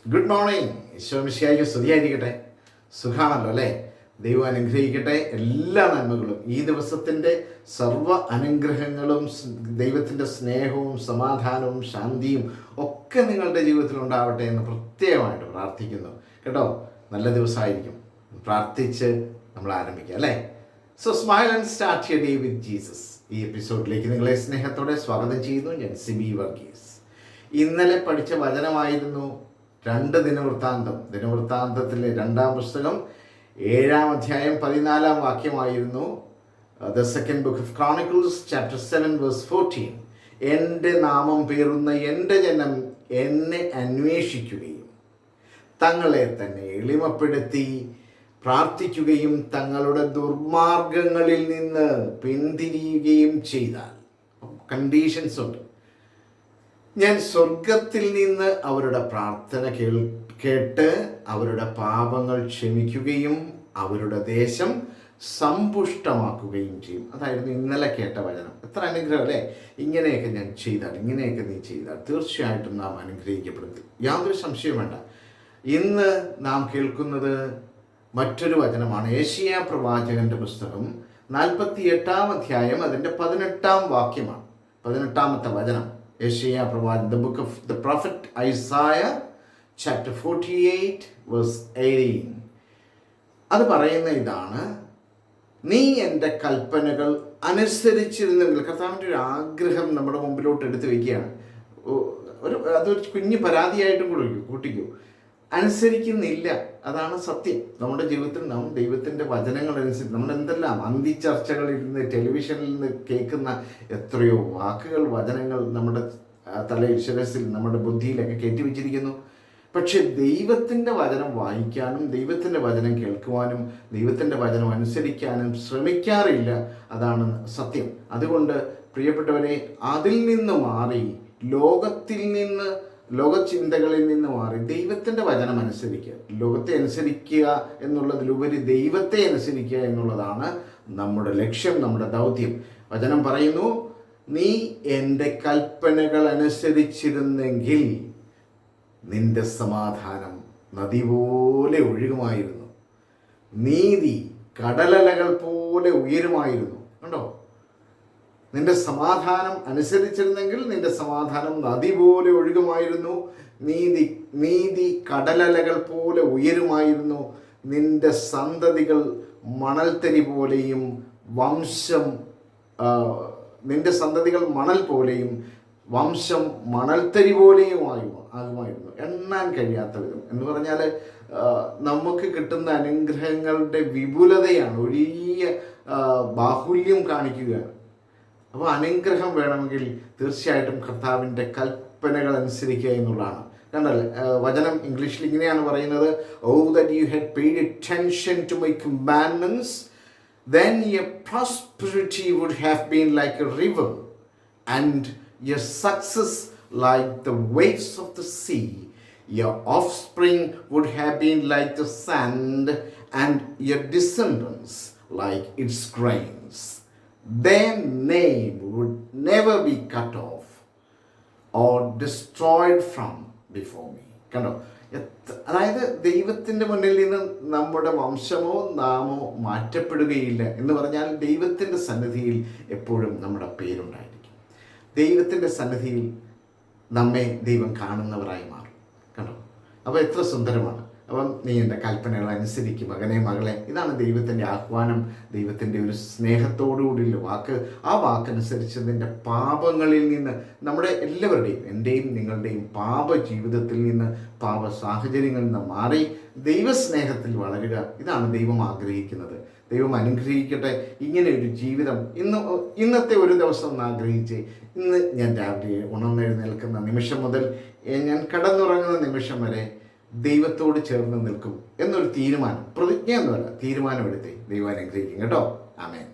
Good morning. ഈശോമിശിഹായ്ക്ക് സ്തുതിയായിരിക്കട്ടെ. സുഖാണല്ലോ അല്ലേ? ദൈവം അനുഗ്രഹിക്കട്ടെ. എല്ലാ നന്മകളും ഈ ദിവസത്തിൻ്റെ സർവ്വ അനുഗ്രഹങ്ങളും ദൈവത്തിൻ്റെ സ്നേഹവും സമാധാനവും ശാന്തിയും ഒക്കെ നിങ്ങളുടെ ജീവിതത്തിൽ ഉണ്ടാവട്ടെ എന്ന് പ്രത്യേകമായിട്ട് പ്രാർത്ഥിക്കുന്നു കേട്ടോ. നല്ല ദിവസമായിരിക്കും. പ്രാർത്ഥിച്ച് നമ്മൾ ആരംഭിക്കാം അല്ലേ? So smile and start your day with Jesus. ഈ എപ്പിസോഡിലേക്ക് നിങ്ങളെ സ്നേഹത്തോടെ സ്വാഗതം ചെയ്യുന്നു. ഞാൻ സിബി വർഗീസ്. ഇന്നലെ പഠിച്ച വചനമായിരുന്നു 2 ദിനവൃത്താന്തത്തിലെ 2-ാം പുസ്തകം 7-ാം അധ്യായം 14-ാം വാക്യമായിരുന്നു. The second book of Chronicles chapter 7 verse 14. എൻ്റെ നാമം പേറുന്ന എൻ്റെ ജനം എന്നെ അന്വേഷിക്കുകയും തങ്ങളെ തന്നെ എളിമപ്പെടുത്തി പ്രാർത്ഥിക്കുകയും തങ്ങളുടെ ദുർമാർഗങ്ങളിൽ നിന്ന് പിന്തിരിയുകയും ചെയ്താൽ, കണ്ടീഷൻസ് ഉണ്ട്. ഞാൻ സ്വർഗത്തിൽ നിന്ന് അവരുടെ പ്രാർത്ഥന കേട്ട് അവരുടെ പാപങ്ങൾ ക്ഷമിക്കുകയും അവരുടെ ദേശം സമ്പുഷ്ടമാക്കുകയും ചെയ്യും. അതായിരുന്നു ഇന്നലെ കേട്ട വചനം. എത്ര അനുഗ്രഹം അല്ലേ? ഇങ്ങനെയൊക്കെ ഞാൻ ചെയ്താൽ, ഇങ്ങനെയൊക്കെ നീ ചെയ്താൽ തീർച്ചയായിട്ടും നാം അനുഗ്രഹിക്കപ്പെടും. യാതൊരു സംശയവും വേണ്ട. ഇന്ന് നാം കേൾക്കുന്നത് മറ്റൊരു വചനമാണ്. യേശയ്യാ പ്രവാചകന്റെ പുസ്തകം 48-ാം അധ്യായം അതിൻ്റെ 18-ാം വാക്യമാണ്. 18-ാമത്തെ വചനം. യേശയ്യാ പ്രവാചകൻ, the book of the prophet Isaiah chapter 48 verse 18. അത് പറയുന്ന ഇതാണ്: നീ എൻ്റെ കൽപ്പനകൾ അനുസരിച്ചിരുന്നെങ്കിൽ. കർത്താവിൻ്റെ ഒരു ആഗ്രഹം നമ്മുടെ മുമ്പിലോട്ട് എടുത്തു വയ്ക്കുകയാണ്. അതൊരു കുഞ്ഞു പരാതിയായിട്ടും കൂട്ടിക്കൂ. അനുസരിക്കുന്നില്ല, അതാണ് സത്യം. നമ്മുടെ ജീവിതത്തിൽ നാം ദൈവത്തിൻ്റെ വചനങ്ങൾ അനുസരിച്ച് നമ്മൾ എന്തെല്ലാം അന്തിച്ചർച്ചകളിൽ നിന്ന് ടെലിവിഷനിൽ നിന്ന് കേൾക്കുന്ന എത്രയോ വാക്കുകൾ, വചനങ്ങൾ നമ്മുടെ തലയിൽ, ശിരസിൽ, നമ്മുടെ ബുദ്ധിയിലൊക്കെ കയറ്റിവെച്ചിരിക്കുന്നു. പക്ഷെ ദൈവത്തിൻ്റെ വചനം വായിക്കാനും ദൈവത്തിൻ്റെ വചനം കേൾക്കുവാനും ദൈവത്തിൻ്റെ വചനം അനുസരിക്കാനും ശ്രമിക്കാറില്ല. അതാണ് സത്യം. അതുകൊണ്ട് പ്രിയപ്പെട്ടവരെ, അതിൽ നിന്ന് മാറി, ലോകചിന്തകളിൽ നിന്ന് മാറി ദൈവത്തിൻ്റെ വചനം അനുസരിക്കുക. ലോകത്തെ അനുസരിക്കുക എന്നുള്ളതിലുപരി ദൈവത്തെ അനുസരിക്കുക എന്നുള്ളതാണ് നമ്മുടെ ലക്ഷ്യം, നമ്മുടെ ദൗത്യം. വചനം പറയുന്നു, നീ എൻ്റെ കൽപ്പനകൾ അനുസരിച്ചിരുന്നെങ്കിൽ നിന്റെ സമാധാനം നദി പോലെ ഒഴുകുമായിരുന്നു, നീതി കടലലകൾ പോലെ ഉയരുമായിരുന്നു. കണ്ടോ? നിന്റെ സമാധാനം അനുസരിച്ചിരുന്നെങ്കിൽ നിന്റെ സമാധാനം നദി പോലെ ഒഴുകുമായിരുന്നു, നീതി കടലലകൾ പോലെ ഉയരുമായിരുന്നു, നിന്റെ സന്തതികൾ മണൽത്തരി പോലെയും നിന്റെ സന്തതികൾ മണൽ പോലെയും വംശം മണൽത്തരി പോലെയും ആകുമായിരുന്നു. എണ്ണാൻ കഴിയാത്ത വിധം എന്ന് പറഞ്ഞാൽ നമുക്ക് കിട്ടുന്ന അനുഗ്രഹങ്ങളുടെ വിപുലതയാണ്, വലിയ ബാഹുല്യം കാണിക്കുകയാണ്. അപ്പോൾ അനുഗ്രഹം വേണമെങ്കിൽ തീർച്ചയായിട്ടും കർത്താവിൻ്റെ കൽപ്പനകൾ അനുസരിക്കുക എന്നുള്ളതാണ്. കണ്ടല്ലേ? വചനം ഇംഗ്ലീഷിൽ ഇങ്ങനെയാണ് പറയുന്നത്: oh that you had paid attention to my commandments, then your prosperity would have been like a river and your success like the waves of the sea. Your offspring would have been like the sand and your descendants like its grains. Their name would never be cut off or destroyed from before me. കണ്ടോ? അതായത് ദൈവത്തിൻ്റെ മുന്നിൽ നിന്ന് നമ്മുടെ വംശമോ നാമോ മാറ്റപ്പെടുകയില്ല എന്ന് പറഞ്ഞാൽ ദൈവത്തിൻ്റെ സന്നിധിയിൽ എപ്പോഴും നമ്മുടെ പേരുണ്ടായിരിക്കും. ദൈവത്തിൻ്റെ സന്നിധിയിൽ നമ്മെ ദൈവം കാണുന്നവരായി മാറും. കണ്ടോ? അപ്പോൾ എത്ര സുന്ദരമാണ്. അപ്പം നീ എൻ്റെ കൽപ്പനകൾ അനുസരിക്കും മകനെ, മകളെ. ഇതാണ് ദൈവത്തിൻ്റെ ആഹ്വാനം, ദൈവത്തിൻ്റെ ഒരു സ്നേഹത്തോടുകൂടിയുള്ള വാക്ക്. ആ വാക്കനുസരിച്ച് നിൻ്റെ പാപങ്ങളിൽ നിന്ന്, നമ്മുടെ എല്ലാവരുടെയും, എൻ്റെയും നിങ്ങളുടെയും പാപ ജീവിതത്തിൽ നിന്ന്, പാപ സാഹചര്യങ്ങളിൽ നിന്ന് മാറി ദൈവസ്നേഹത്തിൽ വളരുക. ഇതാണ് ദൈവം ആഗ്രഹിക്കുന്നത്. ദൈവം അനുഗ്രഹിക്കട്ടെ. ഇങ്ങനെ ഒരു ജീവിതം ഇന്നത്തെ ഒരു ദിവസം ഒന്ന് ആഗ്രഹിച്ച്, ഇന്ന് ഞാൻ രാവിലെ ഉണർന്നെഴുന്നേൽക്കുന്ന നിമിഷം മുതൽ ഞാൻ കടന്നുറങ്ങുന്ന നിമിഷം വരെ ദൈവത്തോട് ചേർന്ന് നിൽക്കും എന്നൊരു തീരുമാനം, പ്രതിജ്ഞ എന്നല്ല, തീരുമാനമെടുത്തേ ദൈവം അനുഗ്രഹിക്കും കേട്ടോ. ആമേൻ.